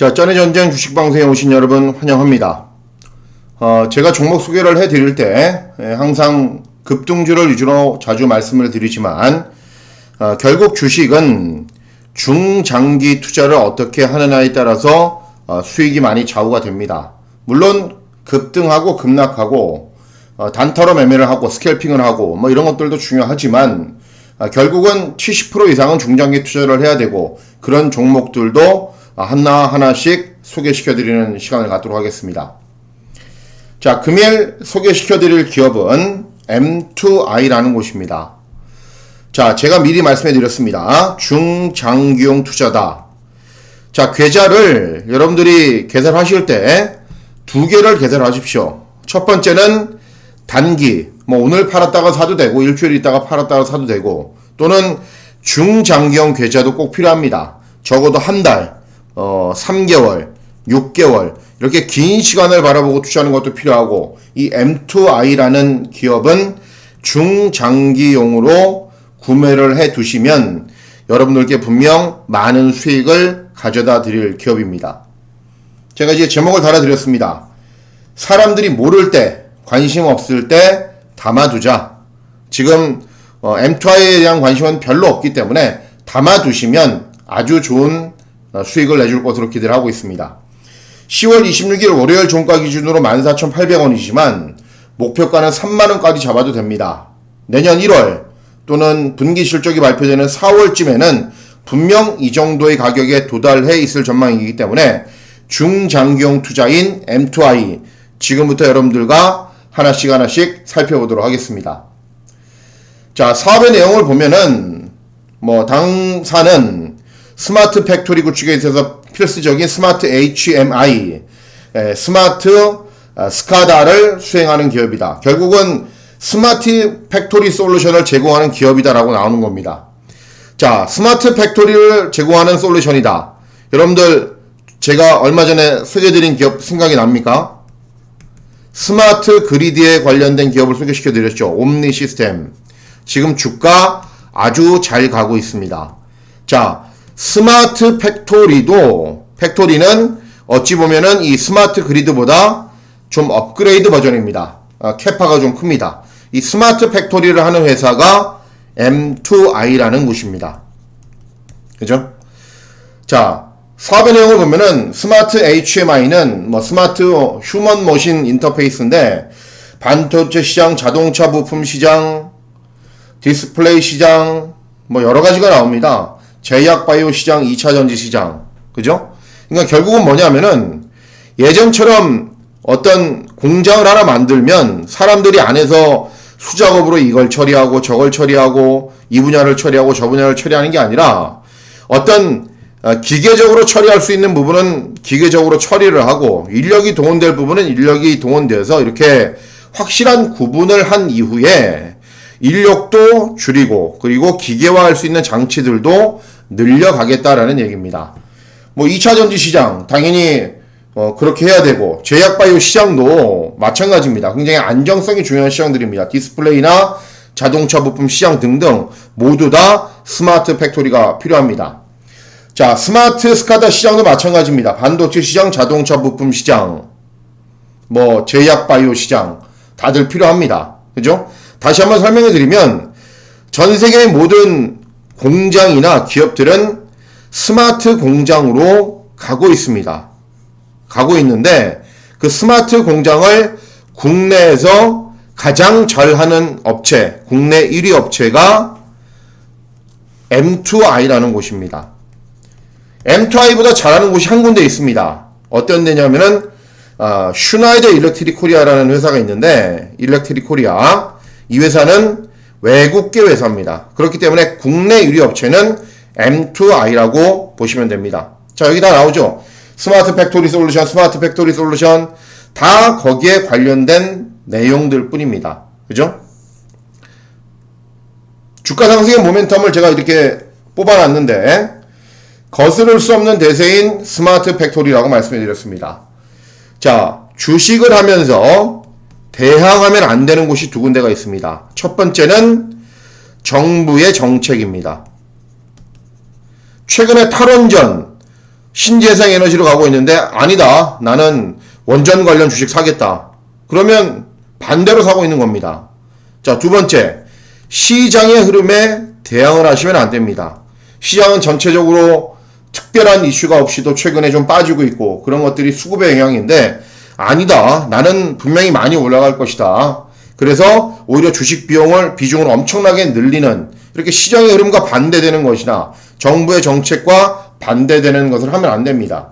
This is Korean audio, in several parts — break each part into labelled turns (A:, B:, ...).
A: 자, 짠의전쟁 주식방송에 오신 여러분 환영합니다. 제가 종목 소개를 해드릴 때 항상 급등주를 위주로 자주 말씀을 드리지만 결국 주식은 중장기 투자를 어떻게 하느냐에 따라서 수익이 많이 좌우가 됩니다. 물론 급등하고 급락하고 단타로 매매를 하고 스캘핑을 하고 뭐 이런 것들도 중요하지만 결국은 70% 이상은 중장기 투자를 해야 되고 그런 종목들도 하나하나씩 소개시켜드리는 시간을 갖도록 하겠습니다. 자, 금일 소개시켜드릴 기업은 M2I라는 곳입니다. 자, 제가 미리 말씀해드렸습니다. 중장기용 투자다. 자, 계좌를 여러분들이 개설하실 때 두 개를 개설하십시오. 첫 번째는 단기, 뭐 오늘 팔았다가 사도 되고 일주일 있다가 팔았다가 사도 되고, 또는 중장기용 계좌도 꼭 필요합니다. 적어도 한 달, 3개월, 6개월 이렇게 긴 시간을 바라보고 투자하는 것도 필요하고, 이 M2I라는 기업은 중장기용으로 구매를 해 두시면 여러분들께 분명 많은 수익을 가져다 드릴 기업입니다. 제가 이제 제목을 달아드렸습니다. 사람들이 모를 때, 관심 없을 때 담아두자. 지금 M2I에 대한 관심은 별로 없기 때문에 담아두시면 아주 좋은 수익을 내줄 것으로 기대를 하고 있습니다. 10월 26일 월요일 종가 기준으로 14,800원이지만 목표가는 3만원까지 잡아도 됩니다. 내년 1월 또는 분기 실적이 발표되는 4월쯤에는 분명 이 정도의 가격에 도달해 있을 전망이기 때문에 중장기용 투자인 M2I 지금부터 여러분들과 하나씩 살펴보도록 하겠습니다. 자, 사업의 내용을 보면은 당사는 스마트 팩토리 구축에 있어서 필수적인 스마트 HMI, 스마트 스카다를 수행하는 기업이다. 결국은 스마트 팩토리 솔루션을 제공하는 기업이다라고 나오는 겁니다. 자, 스마트 팩토리를 제공하는 솔루션이다. 여러분들 제가 얼마 전에 소개해드린 기업 생각이 납니까? 스마트 그리드에 관련된 기업을 소개시켜 드렸죠. 옴니 시스템. 지금 주가 아주 잘 가고 있습니다. 자, 스마트 팩토리는 어찌 보면은 이 스마트 그리드보다 좀 업그레이드 버전입니다. 캐파가 좀 큽니다. 이 스마트 팩토리를 하는 회사가 M2I라는 곳입니다. 그죠? 자, 사업의 내용을 보면은 스마트 HMI는 스마트 휴먼 머신 인터페이스인데 반도체 시장, 자동차 부품 시장, 디스플레이 시장 여러 가지가 나옵니다. 제약 바이오 시장, 2차 전지 시장. 그죠? 그러니까 결국은 뭐냐면은 예전처럼 어떤 공장을 하나 만들면 사람들이 안에서 수작업으로 이걸 처리하고 저걸 처리하고 이 분야를 처리하고 저 분야를 처리하는 게 아니라 어떤 기계적으로 처리할 수 있는 부분은 기계적으로 처리를 하고 인력이 동원될 부분은 인력이 동원돼서 이렇게 확실한 구분을 한 이후에 인력도 줄이고 그리고 기계화할 수 있는 장치들도 늘려가겠다라는 얘기입니다. 2차 전지 시장 당연히 그렇게 해야 되고 제약 바이오 시장도 마찬가지입니다. 굉장히 안정성이 중요한 시장들입니다. 디스플레이나 자동차 부품 시장 등등 모두 다 스마트 팩토리가 필요합니다. 자, 스마트 스카다 시장도 마찬가지입니다. 반도체 시장, 자동차 부품 시장, 제약 바이오 시장 다들 필요합니다. 그죠? 다시 한번 설명해 드리면 전 세계의 모든 공장이나 기업들은 스마트 공장으로 가고 있습니다. 가고 있는데 그 스마트 공장을 국내에서 가장 잘하는 업체, 국내 1위 업체가 M2I라는 곳입니다. M2I보다 잘하는 곳이 한 군데 있습니다. 어떤 데냐면은 슈나이더 일렉트릭 코리아라는 회사가 있는데 일렉트릭 코리아 이 회사는 외국계 회사입니다. 그렇기 때문에 국내 1위 업체는 M2I라고 보시면 됩니다. 자, 여기 다 나오죠. 스마트 팩토리 솔루션 다 거기에 관련된 내용들 뿐입니다. 그죠? 주가 상승의 모멘텀을 제가 이렇게 뽑아놨는데 거스를 수 없는 대세인 스마트 팩토리라고 말씀해 드렸습니다. 자, 주식을 하면서 대항하면 안 되는 곳이 두 군데가 있습니다. 첫 번째는 정부의 정책입니다. 최근에 탈원전, 신재생 에너지로 가고 있는데 아니다. 나는 원전 관련 주식 사겠다. 그러면 반대로 사고 있는 겁니다. 자, 두 번째. 시장의 흐름에 대응을 하시면 안 됩니다. 시장은 전체적으로 특별한 이슈가 없이도 최근에 좀 빠지고 있고 그런 것들이 수급의 영향인데 아니다. 나는 분명히 많이 올라갈 것이다. 그래서 오히려 주식 비중을 엄청나게 늘리는 이렇게 시장의 흐름과 반대되는 것이나 정부의 정책과 반대되는 것을 하면 안 됩니다.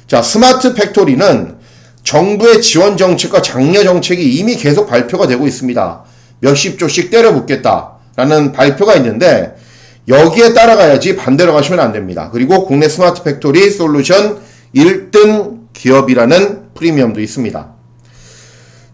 A: 자, 스마트 팩토리는 정부의 지원 정책과 장려 정책이 이미 계속 발표가 되고 있습니다. 몇십 조씩 때려 붓겠다라는 발표가 있는데 여기에 따라가야지 반대로 가시면 안 됩니다. 그리고 국내 스마트 팩토리 솔루션 1등 기업이라는 프리미엄도 있습니다.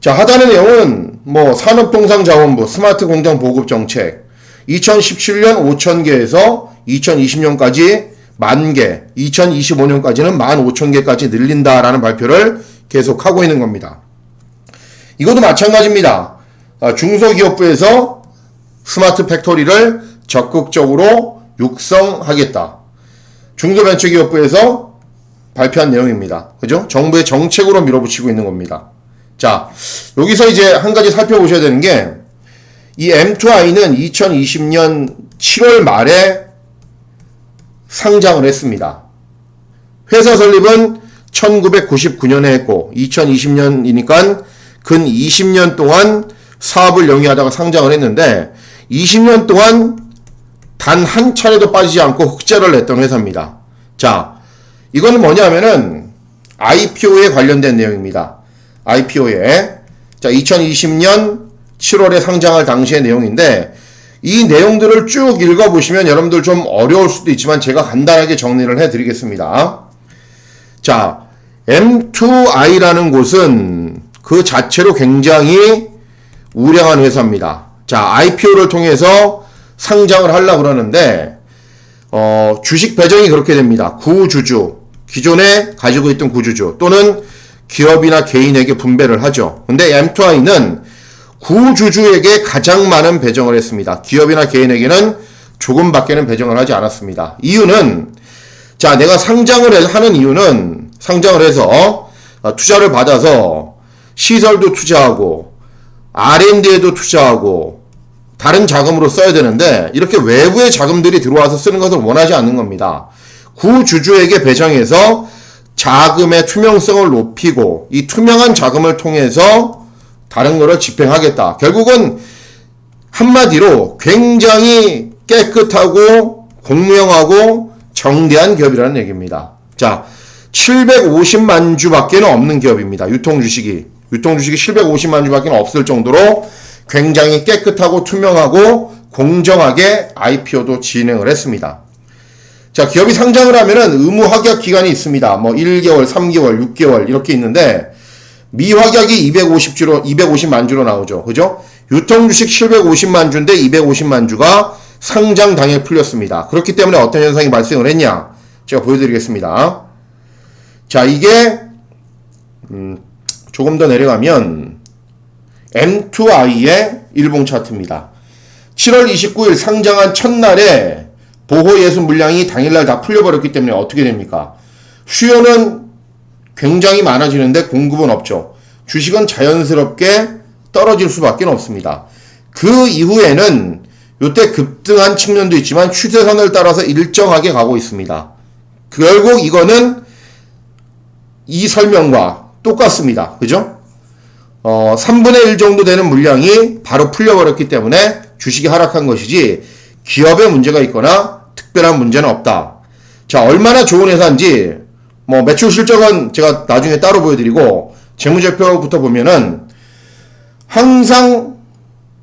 A: 자, 하단의 내용은 산업통상자원부 스마트 공장 보급 정책 2017년 5,000개에서 2020년까지 10,000개, 2025년까지는 15,000개까지 늘린다라는 발표를 계속하고 있는 겁니다. 이것도 마찬가지입니다. 중소기업부에서 스마트 팩토리를 적극적으로 육성하겠다. 중소벤처기업부에서 발표한 내용입니다. 그죠? 정부의 정책으로 밀어붙이고 있는 겁니다. 자, 여기서 이제 한 가지 살펴보셔야 되는 게, 이 M2I는 2020년 7월 말에 상장을 했습니다. 회사 설립은 1999년에 했고, 2020년이니까 근 20년 동안 사업을 영위하다가 상장을 했는데, 20년 동안 단 한 차례도 빠지지 않고 흑자를 냈던 회사입니다. 자, 이거는 뭐냐면은 IPO에 관련된 내용입니다. IPO에. 자, 2020년 7월에 상장할 당시의 내용인데 이 내용들을 쭉 읽어보시면 여러분들 좀 어려울 수도 있지만 제가 간단하게 정리를 해드리겠습니다. 자, M2I라는 곳은 그 자체로 굉장히 우량한 회사입니다. 자, IPO를 통해서 상장을 하려고 그러는데 주식 배정이 그렇게 됩니다. 구주주, 기존에 가지고 있던 구주주 또는 기업이나 개인에게 분배를 하죠. 근데 M2I는 구주주에게 가장 많은 배정을 했습니다. 기업이나 개인에게는 조금밖에는 배정을 하지 않았습니다. 이유는, 자, 내가 상장을 하는 이유는 상장을 해서 투자를 받아서 시설도 투자하고 R&D에도 투자하고 다른 자금으로 써야 되는데 이렇게 외부의 자금들이 들어와서 쓰는 것을 원하지 않는 겁니다. 구주주에게 배정해서 자금의 투명성을 높이고 이 투명한 자금을 통해서 다른 거를 집행하겠다. 결국은 한마디로 굉장히 깨끗하고 공명하고 정대한 기업이라는 얘기입니다. 자, 750만 주밖에 없는 기업입니다. 유통주식이 750만 주밖에 없을 정도로 굉장히 깨끗하고 투명하고 공정하게 IPO도 진행을 했습니다. 자, 기업이 상장을 하면은 의무 확약 기간이 있습니다. 1개월, 3개월, 6개월 이렇게 있는데 미확약이 250만 주로 나오죠. 그죠? 유통주식 750만 주인데 250만 주가 상장 당일 풀렸습니다. 그렇기 때문에 어떤 현상이 발생을 했냐? 제가 보여드리겠습니다. 자, 이게 조금 더 내려가면 M2I의 일봉 차트입니다. 7월 29일 상장한 첫날에 보호예수 물량이 당일날 다 풀려버렸기 때문에 어떻게 됩니까? 수요는 굉장히 많아지는데 공급은 없죠. 주식은 자연스럽게 떨어질 수밖에 없습니다. 그 이후에는 요때 급등한 측면도 있지만 추세선을 따라서 일정하게 가고 있습니다. 결국 이거는 이 설명과 똑같습니다. 그죠? 3분의 1 정도 되는 물량이 바로 풀려버렸기 때문에 주식이 하락한 것이지 기업에 문제가 있거나 특별한 문제는 없다. 자, 얼마나 좋은 회사인지 매출 실적은 제가 나중에 따로 보여드리고 재무제표부터 보면은 항상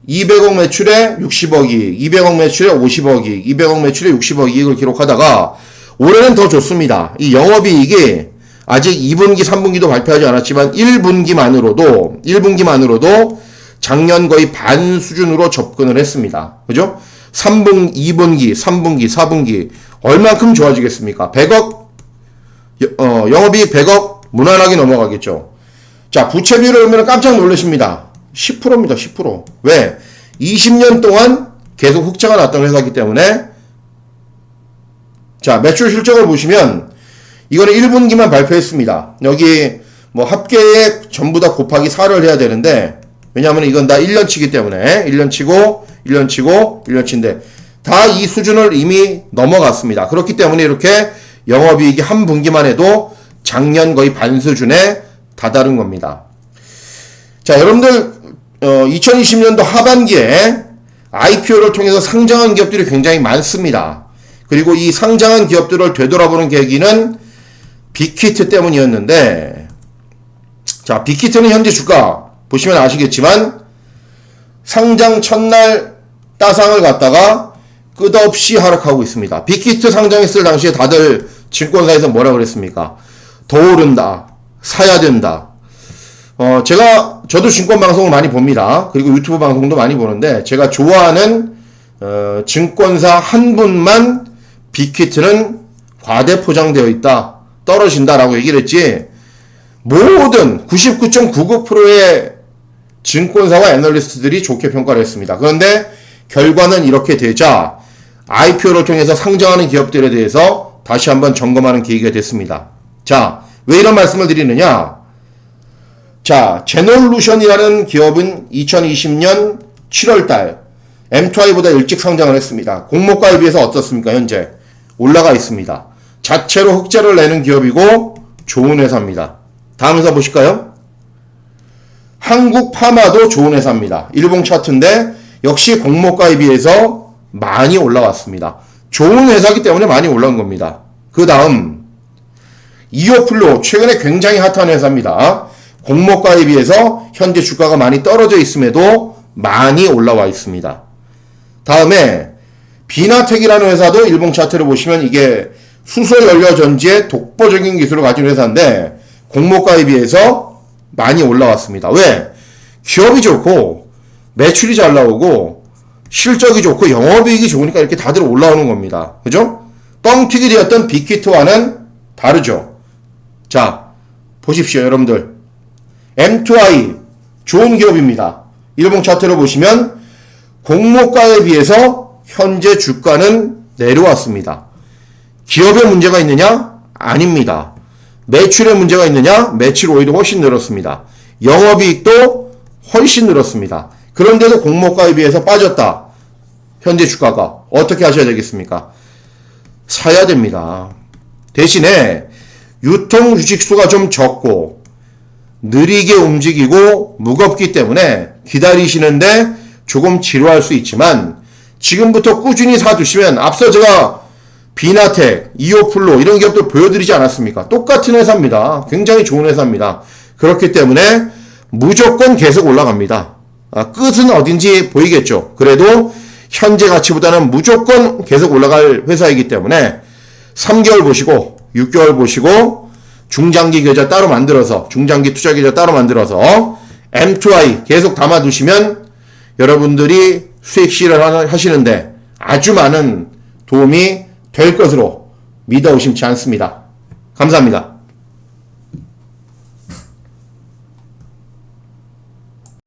A: 200억 매출에 60억 이익, 200억 매출에 50억 이익, 200억 매출에 60억 이익을 기록하다가 올해는 더 좋습니다. 이 영업이익이 아직 2분기, 3분기도 발표하지 않았지만 1분기만으로도 작년 거의 반 수준으로 접근을 했습니다. 그죠? 2분기, 3분기, 4분기 얼만큼 좋아지겠습니까? 100억, 영업이익 100억 무난하게 넘어가겠죠. 자, 부채 비율을 보면 깜짝 놀라십니다. 10%입니다. 10%. 왜? 20년 동안 계속 흑자가 났던 회사이기 때문에. 자, 매출 실적을 보시면 이거는 1분기만 발표했습니다. 여기 뭐 합계액 전부 다 곱하기 4를 해야 되는데, 왜냐하면 이건 다 1년치기 때문에 1년치고 1년치고 1년치인데 다 이 수준을 이미 넘어갔습니다. 그렇기 때문에 이렇게 영업이익이 한 분기만 해도 작년 거의 반 수준에 다다른 겁니다. 자, 여러분들 2020년도 하반기에 IPO를 통해서 상장한 기업들이 굉장히 많습니다. 그리고 이 상장한 기업들을 되돌아보는 계기는 빅히트 때문이었는데, 자, 빅히트는 현재 주가 보시면 아시겠지만 상장 첫날 따상을 갖다가 끝없이 하락하고 있습니다. 빅히트 상장했을 당시에 다들 증권사에서 뭐라 그랬습니까? 더 오른다, 사야 된다. 저도 증권 방송을 많이 봅니다. 그리고 유튜브 방송도 많이 보는데, 제가 좋아하는 증권사 한 분만 빅히트는 과대포장되어 있다, 떨어진다라고 얘기를 했지, 모든 99.99%의 증권사와 애널리스트들이 좋게 평가를 했습니다. 그런데 결과는 이렇게 되자 IPO를 통해서 상장하는 기업들에 대해서 다시 한번 점검하는 계기가 됐습니다. 자, 왜 이런 말씀을 드리느냐? 자, 제놀루션이라는 기업은 2020년 7월달 M2I보다 일찍 상장을 했습니다. 공모가에 비해서 어떻습니까? 현재 올라가 있습니다. 자체로 흑자를 내는 기업이고 좋은 회사입니다. 다음 회사 보실까요? 한국파마도 좋은 회사입니다. 일봉 차트인데 역시 공모가에 비해서 많이 올라왔습니다. 좋은 회사이기 때문에 많이 올라온 겁니다. 그 다음 이오플로, 최근에 굉장히 핫한 회사입니다. 공모가에 비해서 현재 주가가 많이 떨어져 있음에도 많이 올라와 있습니다. 다음에 비나텍이라는 회사도 일봉 차트를 보시면 이게 수소 연료 전지의 독보적인 기술을 가진 회사인데 공모가에 비해서 많이 올라왔습니다. 왜? 기업이 좋고 매출이 잘 나오고 실적이 좋고 영업이익이 좋으니까 이렇게 다들 올라오는 겁니다. 그죠? 뻥튀기 되었던 빅히트와는 다르죠. 자, 보십시오, 여러분들. M2I 좋은 기업입니다. 일봉 차트를 보시면 공모가에 비해서 현재 주가는 내려왔습니다. 기업에 문제가 있느냐? 아닙니다. 매출에 문제가 있느냐? 매출 오히려 훨씬 늘었습니다. 영업이익도 훨씬 늘었습니다. 그런데도 공모가에 비해서 빠졌다. 현재 주가가 어떻게 하셔야 되겠습니까? 사야 됩니다. 대신에 유통 주식수가 좀 적고 느리게 움직이고 무겁기 때문에 기다리시는데 조금 지루할 수 있지만 지금부터 꾸준히 사두시면, 앞서 제가 비나텍, 이오플로 이런 기업들 보여드리지 않았습니까? 똑같은 회사입니다. 굉장히 좋은 회사입니다. 그렇기 때문에 무조건 계속 올라갑니다. 끝은 어딘지 보이겠죠? 그래도 현재 가치보다는 무조건 계속 올라갈 회사이기 때문에 3개월 보시고 6개월 보시고 중장기 계좌 따로 만들어서, 중장기 투자 계좌 따로 만들어서 M2I 계속 담아두시면 여러분들이 수익 실현을 하시는데 아주 많은 도움이 될 것으로 믿어 의심치 않습니다. 감사합니다.